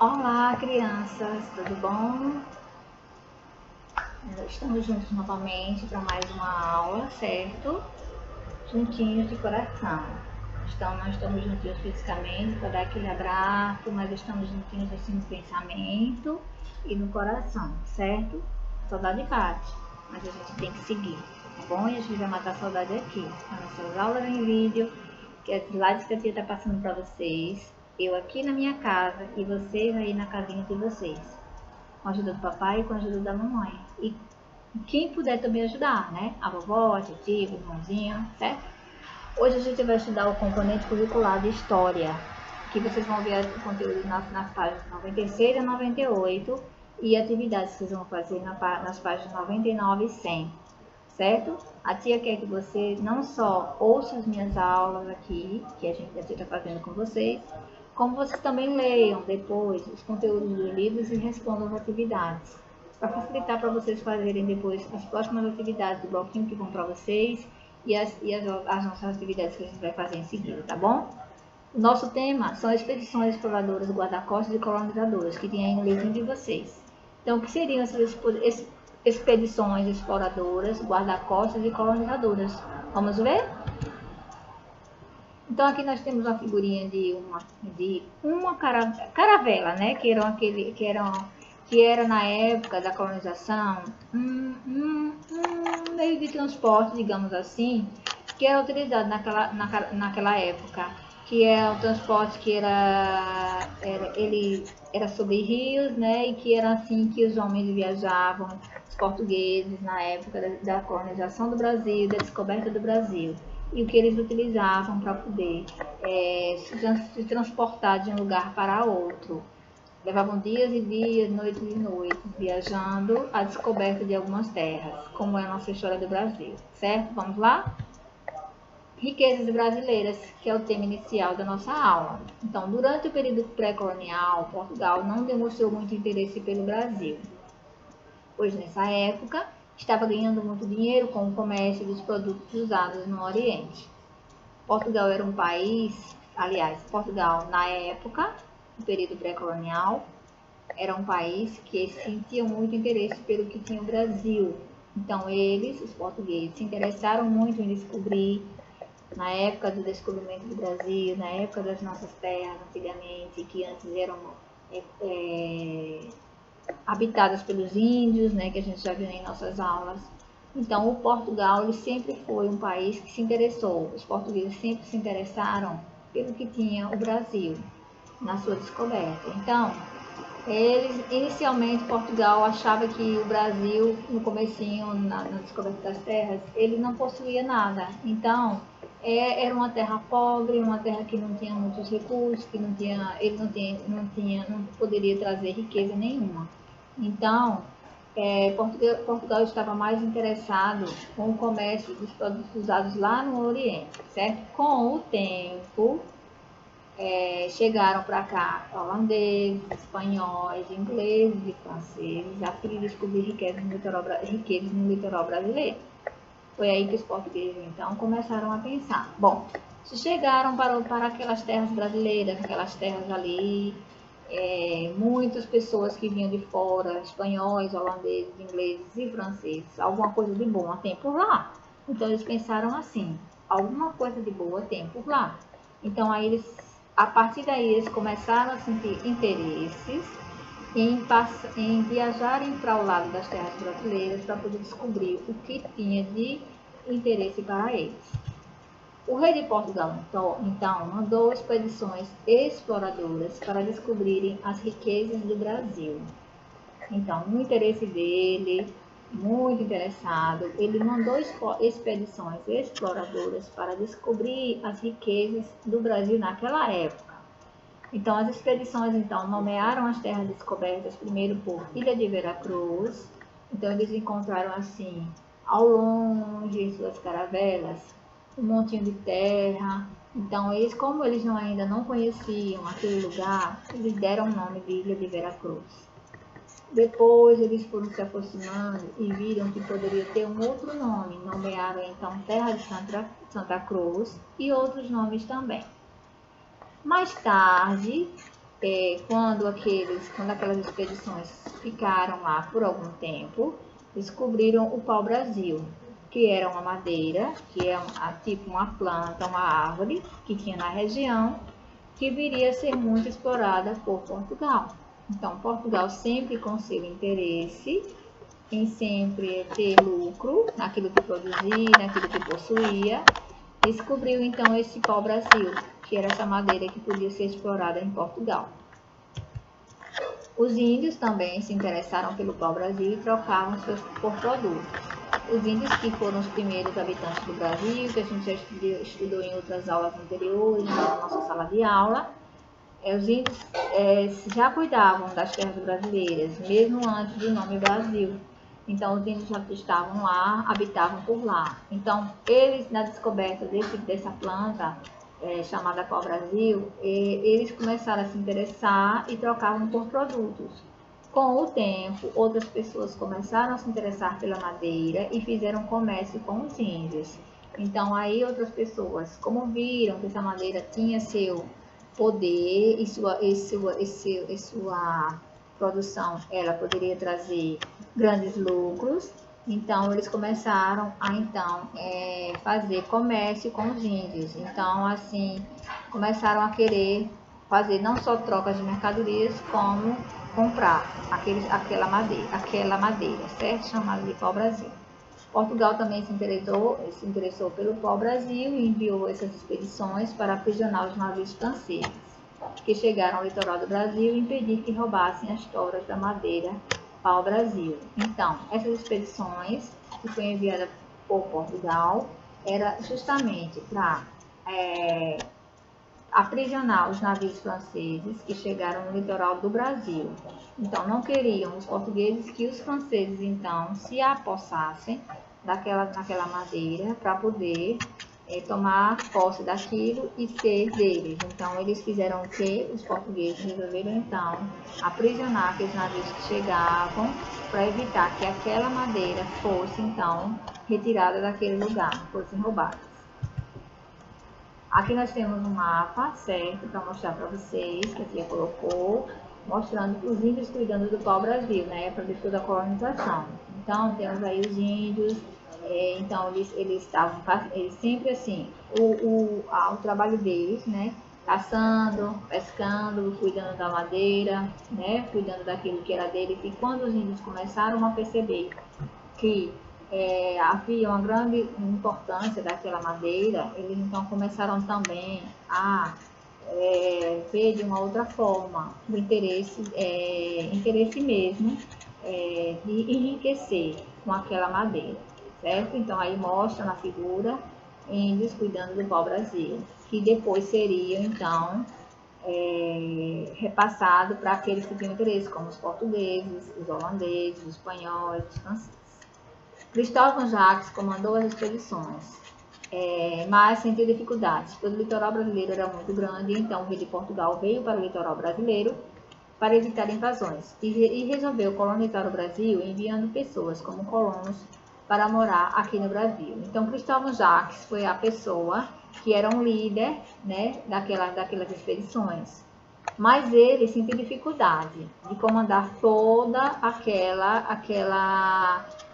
Olá, crianças, tudo bom? Estamos juntos novamente para mais uma aula, certo? Juntinhos de coração. Nós estamos juntinhos fisicamente para dar aquele abraço, mas estamos juntinhos assim no pensamento e no coração, certo? Saudade bate, mas a gente tem que seguir, tá bom? E a gente vai matar a saudade aqui, nas nossas aulas em vídeo, que as slides que a tia está passando para vocês, eu aqui na minha casa e vocês aí na casinha de vocês, com a ajuda do papai e com a ajuda da mamãe. E quem puder também ajudar, né? A vovó, a titia, o irmãozinho, certo? Hoje a gente vai estudar o componente curricular de História, que vocês vão ver o conteúdo nas páginas 96 a 98 e atividades que vocês vão fazer nas páginas 99 e 100, certo? A tia quer que você não só ouça as minhas aulas aqui, que a tia está fazendo com vocês, como vocês também leiam depois os conteúdos dos livros e respondam as atividades, para facilitar para vocês fazerem depois as próximas atividades do bloquinho que vão para vocês e as nossas atividades que a gente vai fazer em seguida, tá bom? O nosso tema são expedições exploradoras, guarda-costas e colonizadoras, que tem aí no livrinho de vocês. Então, o que seriam essas expedições exploradoras, guarda-costas e colonizadoras? Vamos ver? Então, aqui nós temos uma figurinha de uma caravela, né? Que era na época da colonização um meio de transporte, digamos assim, que era utilizado naquela época, que é o transporte que ele era sobre rios, né, e que era assim que os homens viajavam, os portugueses, na época da colonização do Brasil, da descoberta do Brasil, e o que eles utilizavam para poder se transportar de um lugar para outro. Levavam dias e dias, noites e noites, viajando à descoberta de algumas terras, como é a nossa história do Brasil, certo? Vamos lá? Riquezas brasileiras, que é o tema inicial da nossa aula. Então, durante o período pré-colonial, Portugal não demonstrou muito interesse pelo Brasil, pois nessa época estava ganhando muito dinheiro com o comércio dos produtos usados no Oriente. Portugal era um país, Portugal na época, no período pré-colonial, era um país que sentia muito interesse pelo que tinha o Brasil. Então eles, os portugueses, se interessaram muito em descobrir, na época do descobrimento do Brasil, na época das nossas terras antigamente, que antes eram habitadas pelos índios, né, que a gente já viu em nossas aulas. Então, o Portugal ele sempre foi um país que se interessou, os portugueses sempre se interessaram pelo que tinha o Brasil na sua descoberta. Então, inicialmente, Portugal achava que o Brasil, no comecinho, na descoberta das terras, ele não possuía nada. Então, era uma terra pobre, uma terra que não tinha muitos recursos, que não poderia trazer riqueza nenhuma. Então, Portugal estava mais interessado com o comércio dos produtos usados lá no Oriente, certo? Com o tempo, chegaram para cá holandeses, espanhóis, ingleses e franceses a fim de descobrir riquezas no litoral brasileiro. Foi aí que os portugueses então começaram a pensar: bom, se chegaram para aquelas terras brasileiras, aquelas terras ali, muitas pessoas que vinham de fora, espanhóis, holandeses, ingleses e franceses, alguma coisa de boa tem por lá. Então eles pensaram assim: alguma coisa de boa tem por lá. Então aí a partir daí eles começaram a sentir interesses em viajarem para o lado das terras brasileiras para poder descobrir o que tinha de interesse para eles. O rei de Portugal, então, mandou expedições exploradoras para descobrirem as riquezas do Brasil. Então, no interesse dele, muito interessado, ele mandou expedições exploradoras para descobrir as riquezas do Brasil naquela época. Então, as expedições nomearam as terras descobertas primeiro por Ilha de Veracruz. Então, eles encontraram assim, ao longe, em suas caravelas, um montinho de terra. Então, como eles ainda não conheciam aquele lugar, eles deram o nome de Ilha de Veracruz. Depois, eles foram se aproximando e viram que poderia ter um outro nome. Nomearam então Terra de Santa Cruz e outros nomes também. Mais tarde, quando aquelas expedições ficaram lá por algum tempo, descobriram o pau-brasil, que era uma madeira, que é tipo uma planta, uma árvore que tinha na região, que viria a ser muito explorada por Portugal. Então, Portugal sempre com seu interesse em sempre ter lucro naquilo que produzia, naquilo que possuía, descobriu então esse pau-brasil, que era essa madeira que podia ser explorada em Portugal. Os índios também se interessaram pelo pau-brasil e trocavam seus por produtos. Os índios, que foram os primeiros habitantes do Brasil, que a gente já estudou em outras aulas anteriores, na nossa sala de aula, os índios já cuidavam das terras brasileiras, mesmo antes do nome Brasil. Então, os índios já estavam lá, habitavam por lá. Então, eles, na descoberta dessa planta, chamada pau-brasil, eles começaram a se interessar e trocavam por produtos. Com o tempo, outras pessoas começaram a se interessar pela madeira e fizeram comércio com os índios. Então, aí outras pessoas, como viram que essa madeira tinha seu poder e sua produção, ela poderia trazer grandes lucros, então eles começaram a fazer comércio com os índios. Então, assim, começaram a querer fazer não só trocas de mercadorias, como comprar aquela madeira, certo? Chamada de pau-brasil. Portugal também se interessou pelo pau-brasil e enviou essas expedições para aprisionar os navios franceses, que chegaram ao litoral do Brasil e impedir que roubassem as tobras da madeira pau-brasil. Então, essas expedições que foi enviada por Portugal era justamente para aprisionar os navios franceses que chegaram no litoral do Brasil. Então, não queriam os portugueses que os franceses, então, se apossassem naquela madeira para poder tomar posse daquilo e ser deles. Então, eles fizeram o que? Os portugueses resolveram, então, aprisionar aqueles navios que chegavam para evitar que aquela madeira fosse, então, retirada daquele lugar, fossem roubadas. Aqui nós temos um mapa, certo? Para mostrar para vocês, que a tia colocou, mostrando os índios cuidando do pau-brasil, na época de toda a colonização. Então, temos aí os índios, então eles estavam sempre assim, o trabalho deles, né? Caçando, pescando, cuidando da madeira, né? Cuidando daquilo que era deles. E quando os índios começaram a perceber que havia uma grande importância daquela madeira, eles então começaram também a ver de uma outra forma o interesse mesmo de enriquecer com aquela madeira, certo? Então aí mostra na figura índios cuidando do pau-brasil, que depois seria então repassado para aqueles que tinham interesse, como os portugueses, os holandeses, os espanhóis, os franceses. Cristóvão Jacques comandou as expedições, mas sentiu dificuldades, pois o litoral brasileiro era muito grande, então o rei de Portugal veio para o litoral brasileiro para evitar invasões e resolveu colonizar o Brasil enviando pessoas como colonos para morar aqui no Brasil. Então, Cristóvão Jacques foi a pessoa que era um líder, né, daquelas expedições. Mas ele sentiu dificuldade de comandar toda aquela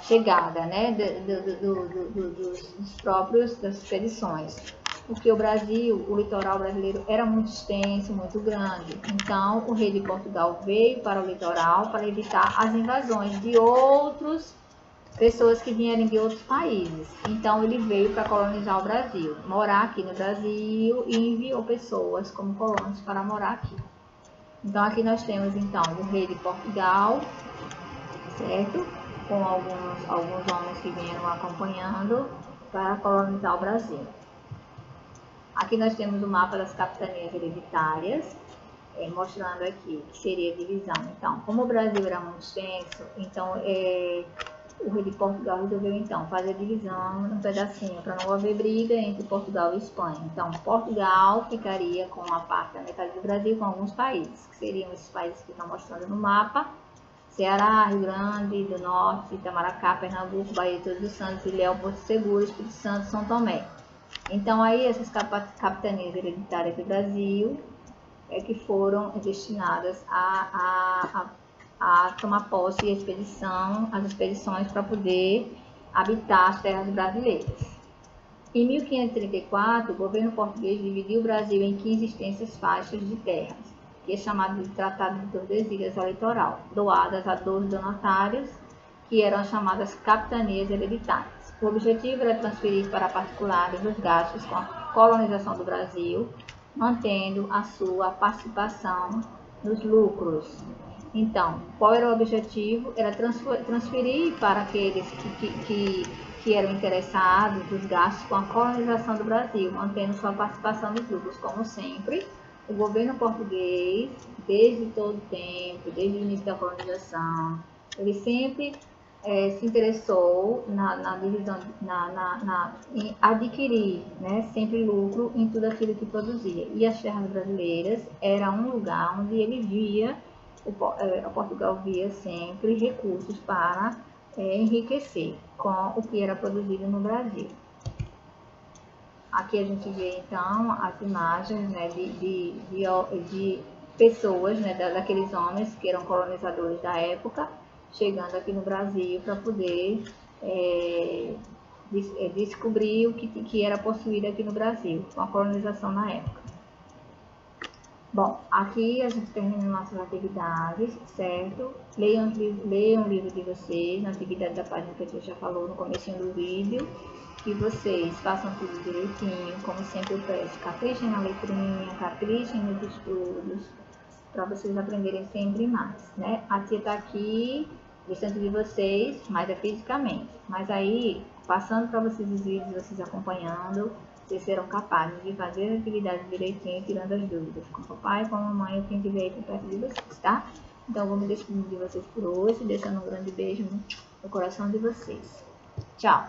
chegada, né, das expedições. Porque o litoral brasileiro era muito extenso, muito grande. Então, o rei de Portugal veio para o litoral para evitar as invasões de outras pessoas que vieram de outros países. Então, ele veio para colonizar o Brasil, morar aqui no Brasil e enviou pessoas como colonos para morar aqui. Então, aqui nós temos, então, o rei de Portugal, certo? Com alguns homens que vieram acompanhando para colonizar o Brasil. Aqui nós temos o mapa das capitanias hereditárias, mostrando aqui que seria a divisão. Então, como o Brasil era muito extenso, então o rei de Portugal resolveu então fazer a divisão num pedacinho para não haver briga entre Portugal e Espanha. Então, Portugal ficaria com a parte da metade do Brasil com alguns países, que seriam esses países que estão mostrando no mapa: Ceará, Rio Grande do Norte, Itamaracá, Pernambuco, Bahia de Todos os Santos, Ilhéus, Porto Seguro, Espírito Santo, São Tomé. Então, aí essas capitanias hereditárias do Brasil que foram destinadas a tomar posse e as expedições para poder habitar as terras brasileiras. Em 1534, o governo português dividiu o Brasil em 15 extensas faixas de terras, que é chamado de Tratado de Tordesilhas ao Litoral, doadas a 12 donatários, que eram chamadas capitanias hereditárias. O objetivo era transferir para particulares os gastos com a colonização do Brasil, mantendo a sua participação nos lucros. Então, qual era o objetivo? Era transferir para aqueles que eram interessados os gastos com a colonização do Brasil, mantendo sua participação nos lucros. Como sempre, o governo português, desde todo o tempo, desde o início da colonização, ele sempre se interessou na divisão, em adquirir, né, sempre lucro em tudo aquilo que produzia. E as terras brasileiras era um lugar onde ele via, Portugal via sempre recursos para enriquecer com o que era produzido no Brasil. Aqui a gente vê então as imagens, né, de pessoas, né, daqueles homens que eram colonizadores da época, chegando aqui no Brasil para poder descobrir o que era possuído aqui no Brasil, com a colonização na época. Bom, aqui a gente termina nossas atividades, certo? Leiam o livro de vocês, na atividade da página que a gente já falou no começo do vídeo, que vocês façam tudo direitinho, como sempre eu peço, caprichem na letrinha, caprichem nos estudos, para vocês aprenderem sempre mais, né? A tia tá aqui, distante de vocês, mas é fisicamente. Mas aí, passando para vocês os vídeos, vocês acompanhando, vocês serão capazes de fazer as atividades direitinho, tirando as dúvidas com o papai, com a mamãe ou quem estiver aí por perto de vocês, tá? Então, eu vou me despedir de vocês por hoje, deixando um grande beijo no coração de vocês. Tchau!